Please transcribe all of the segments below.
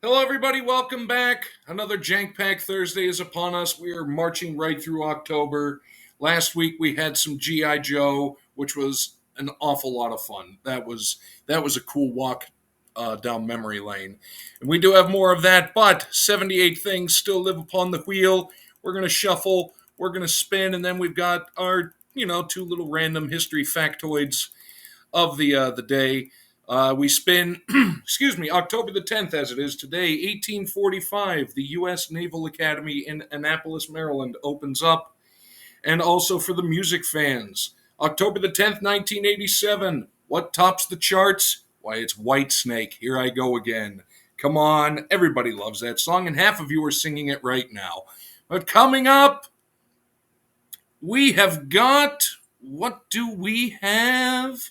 Hello, everybody. Welcome back. Another Jank Pack Thursday is upon us. We are marching right through October. Last week we had some GI Joe, which was an awful lot of fun. That was a cool walk down memory lane, and we do have more of that. But 78 things still live upon the wheel. We're gonna shuffle. We're gonna spin, and then we've got our two little random history factoids of the day. We spin, excuse me, October the 10th, as it is today, 1845. The U.S. Naval Academy in Annapolis, Maryland, opens up. And also for the music fans, October the 10th, 1987. What tops the charts? Why, it's Whitesnake. Here I go again. Come on, everybody loves that song, and half of you are singing it right now. But coming up, we have got. What do we have?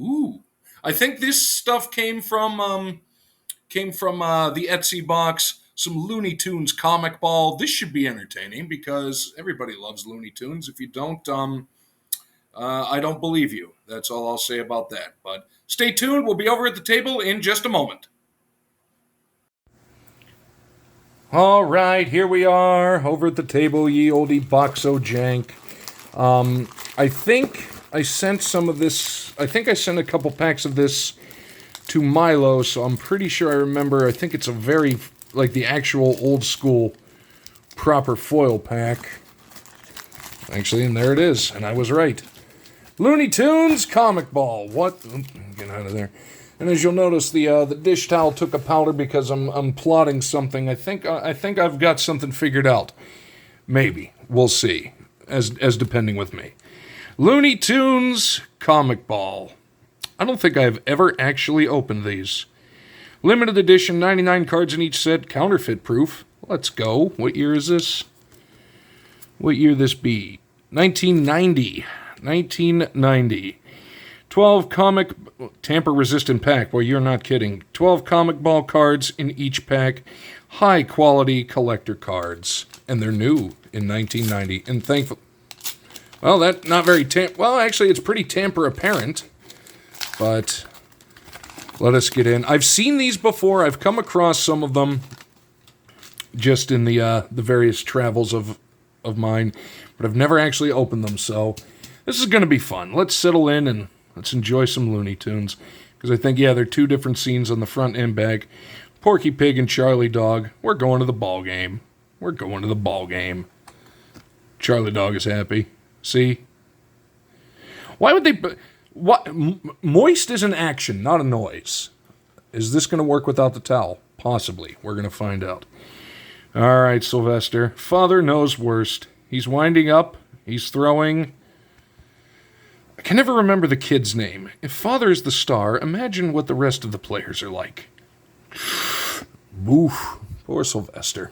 Ooh, I think this stuff came from the Etsy box. Some Looney Tunes comic ball. This should be entertaining because everybody loves Looney Tunes. If you don't, I don't believe you. That's all I'll say about that. But stay tuned. We'll be over at the table in just a moment. All right, here we are over at the table, ye oldie box o' jank. I think I sent some of this. I think I sent a couple packs of this to Milo, so I'm pretty sure I remember. I think it's a very, like the actual old school proper foil pack. Actually, and there it is, and I was right. Looney Tunes comic ball. What? Get out of there. And as you'll notice, the dish towel took a powder because I'm plotting something. I think I've got something figured out. Maybe we'll see, as depending with me. Looney Tunes comic ball. I don't think I've ever actually opened these. Limited edition, 99 cards in each set, counterfeit proof. Let's go. What year is this? What year this be? 1990. 1990. 12 comic tamper-resistant pack. Boy, you're not kidding. 12 comic ball cards in each pack. High-quality collector cards. And they're new in 1990. And thankful. Well, that not very well, actually, it's pretty tamper-apparent. But let us get in. I've seen these before. I've come across some of them just in the various travels of mine. But I've never actually opened them, so this is going to be fun. Let's settle in and let's enjoy some Looney Tunes. Because I think, yeah, there are two different scenes on the front and back. Porky Pig and Charlie Dog. We're going to the ball game. We're going to the ball game. Charlie Dog is happy. See? Why would they... What? Moist is an action, not a noise. Is this going to work without the towel? Possibly. We're going to find out. All right, Sylvester. Father knows worst. He's winding up. He's throwing... I can never remember the kid's name. If Father is the star, imagine what the rest of the players are like. Oof. Poor Sylvester.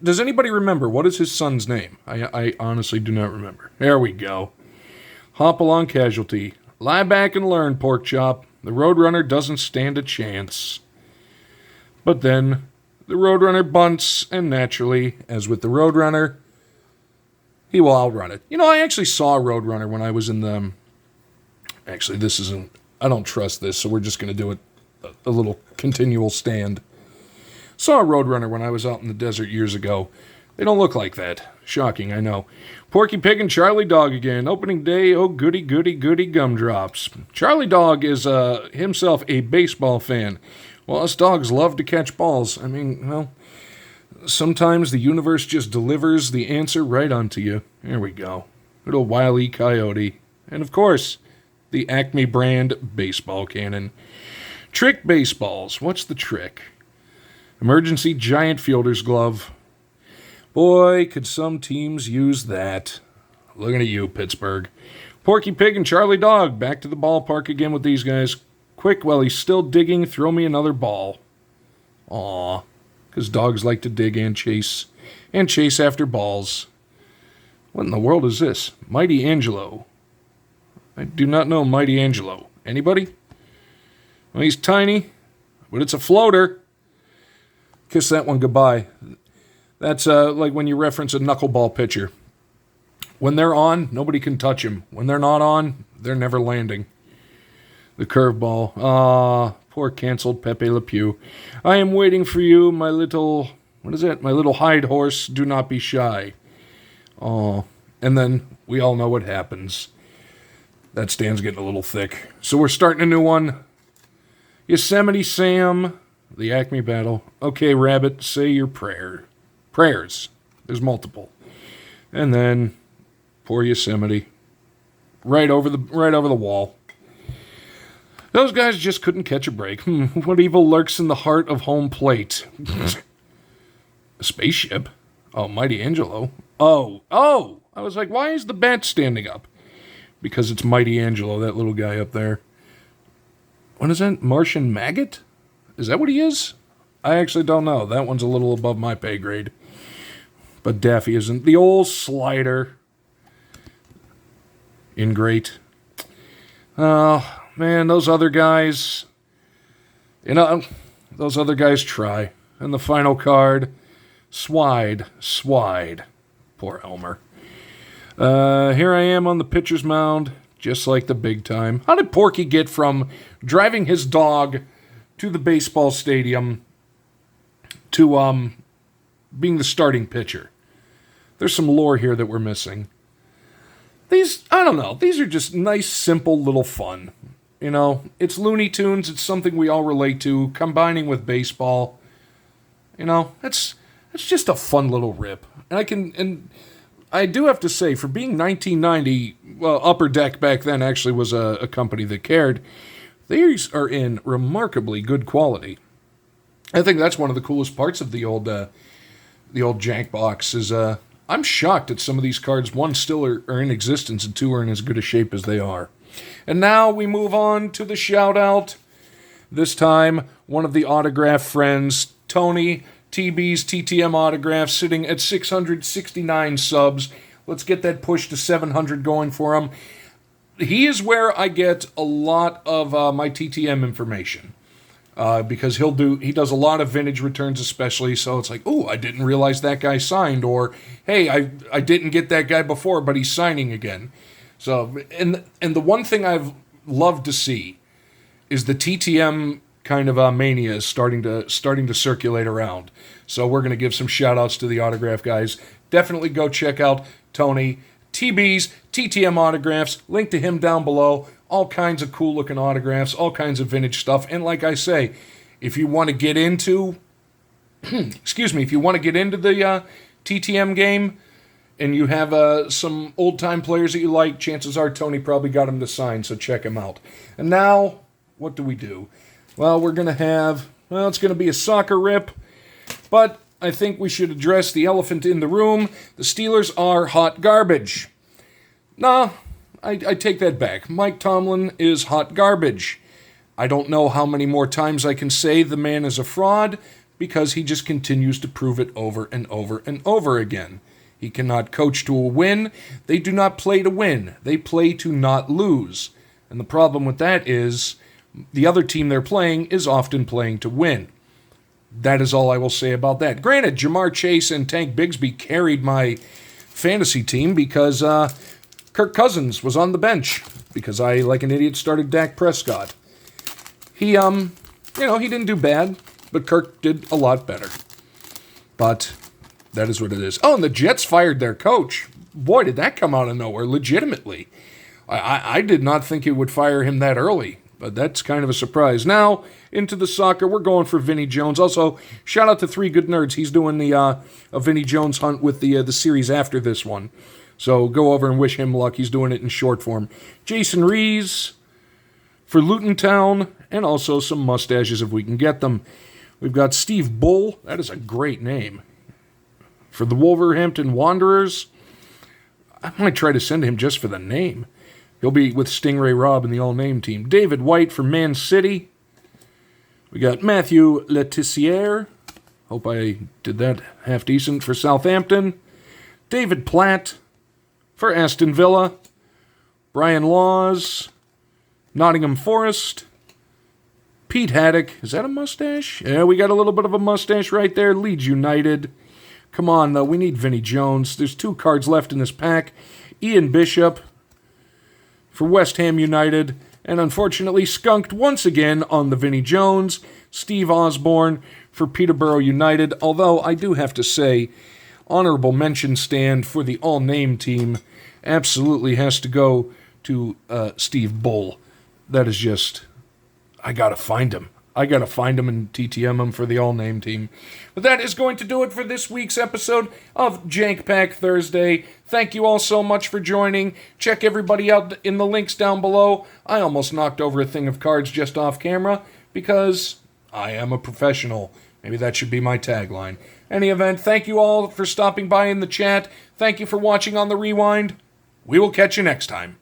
Does anybody remember? What is his son's name? I honestly do not remember. There we go. Hop along, casualty. Lie back and learn, pork chop. The Roadrunner doesn't stand a chance. But then, the Roadrunner bunts, and naturally, as with the Roadrunner, he will outrun it. You know, I actually saw a Roadrunner when I was in the... Actually, this isn't... I don't trust this, so we're just going to do it a little continual stand. Saw a Roadrunner when I was out in the desert years ago. They don't look like that. Shocking, I know. Porky Pig and Charlie Dog again. Opening day, oh goody, goody, goody gumdrops. Charlie Dog is himself a baseball fan. Well, us dogs love to catch balls. I mean, well, sometimes the universe just delivers the answer right onto you. There we go. Good old Wile E. Coyote. And of course, the Acme brand baseball cannon. Trick baseballs. What's the trick? Emergency giant fielder's glove. Boy, could some teams use that. Looking at you, Pittsburgh. Porky Pig and Charlie Dog. Back to the ballpark again with these guys. Quick, while he's still digging, throw me another ball. Aw. Because dogs like to dig and chase after balls. What in the world is this? Mighty Angelo. I do not know Mighty Angelo. Anybody? Well, he's tiny, but it's a floater. Kiss that one goodbye. That's like when you reference a knuckleball pitcher. When they're on, nobody can touch him. When they're not on, they're never landing. The curveball. Ah, poor canceled Pepe Le Pew. I am waiting for you, my little... What is it? My little hide horse. Do not be shy. Oh, and then we all know what happens. That stand's getting a little thick. So we're starting a new one. Yosemite Sam. The Acme Battle. Okay, Rabbit, say your prayers. There's multiple. And then poor Yosemite. Right over the wall. Those guys just couldn't catch a break. What evil lurks in the heart of home plate? A spaceship? Oh, Mighty Angelo. Oh! I was like, why is the bat standing up? Because it's Mighty Angelo, that little guy up there. What is that? Martian maggot? Is that what he is? I actually don't know. That one's a little above my pay grade. But Daffy isn't. The old slider. Ingrate. Oh, man, those other guys... those other guys try. And the final card... Swide. Poor Elmer. Here I am on the pitcher's mound, just like the big time. How did Porky get from driving his dog to the baseball stadium to being the starting pitcher? There's some lore here that we're missing. I don't know. These are just nice, simple little fun. It's Looney Tunes. It's something we all relate to. Combining with baseball. It's just a fun little rip. And I do have to say, for being 1990, well, Upper Deck back then actually was a company that cared. These are in remarkably good quality. I think that's one of the coolest parts of the old Jank box is I'm shocked that some of these cards, one, still are in existence, and two, are in as good a shape as they are. And now we move on to the shout-out. This time, one of the autograph friends, Tony, TB's TTM autograph, sitting at 669 subs. Let's get that push to 700 going for him. He is where I get a lot of my TTM information. Because he does a lot of vintage returns especially, so it's like, oh, I didn't realize that guy signed, or, hey, I didn't get that guy before, but he's signing again. So, and the one thing I've loved to see is the TTM kind of mania is starting to circulate around. So we're going to give some shout-outs to the autograph guys. Definitely go check out Tony, TB's TTM autographs, link to him down below. All kinds of cool-looking autographs, all kinds of vintage stuff. And like I say, if you want to get into, if you want to get into the TTM game, and you have some old-time players that you like, chances are Tony probably got him to sign, so check him out. And now, what do? Well, we're going to have, it's going to be a soccer rip, but I think we should address the elephant in the room. The Steelers are hot garbage. Nah, I take that back. Mike Tomlin is hot garbage. I don't know how many more times I can say the man is a fraud, because he just continues to prove it over and over and over again. He cannot coach to a win. They do not play to win. They play to not lose. And the problem with that is the other team they're playing is often playing to win. That is all I will say about that. Granted, Jamar Chase and Tank Bigsby carried my fantasy team because Kirk Cousins was on the bench because I, like an idiot, started Dak Prescott. He didn't do bad, but Kirk did a lot better. But that is what it is. Oh, and the Jets fired their coach. Boy, did that come out of nowhere, legitimately. I did not think he would fire him that early, but that's kind of a surprise. Now, into the soccer, we're going for Vinnie Jones. Also, shout out to 3 Good Nerds. He's doing a Vinnie Jones hunt with the series after this one. So go over and wish him luck. He's doing it in short form. Jason Rees for Luton Town, and also some mustaches if we can get them. We've got Steve Bull. That is a great name. For the Wolverhampton Wanderers, I might try to send him just for the name. He'll be with Stingray Rob in the all-name team. David White for Man City. We got Matthew Letizier. Hope I did that half decent for Southampton. David Platt for Aston Villa. Brian Laws, Nottingham Forest. Pete Haddock. Is that a mustache? Yeah, we got a little bit of a mustache right there. Leeds United. Come on, though. We need Vinnie Jones. There's 2 cards left in this pack. Ian Bishop for West Ham United. and unfortunately skunked once again on the Vinnie Jones, Steve Osborne for Peterborough United, although I do have to say, honorable mention stand for the all-name team absolutely has to go to Steve Bull. That is just, I gotta find him. I gotta find him and TTM him for the all-name team. But that is going to do it for this week's episode of Jank Pack Thursday. Thank you all so much for joining. Check everybody out in the links down below. I almost knocked over a thing of cards just off camera because I am a professional. Maybe that should be my tagline. Any event, thank you all for stopping by in the chat. Thank you for watching on the Rewind. We will catch you next time.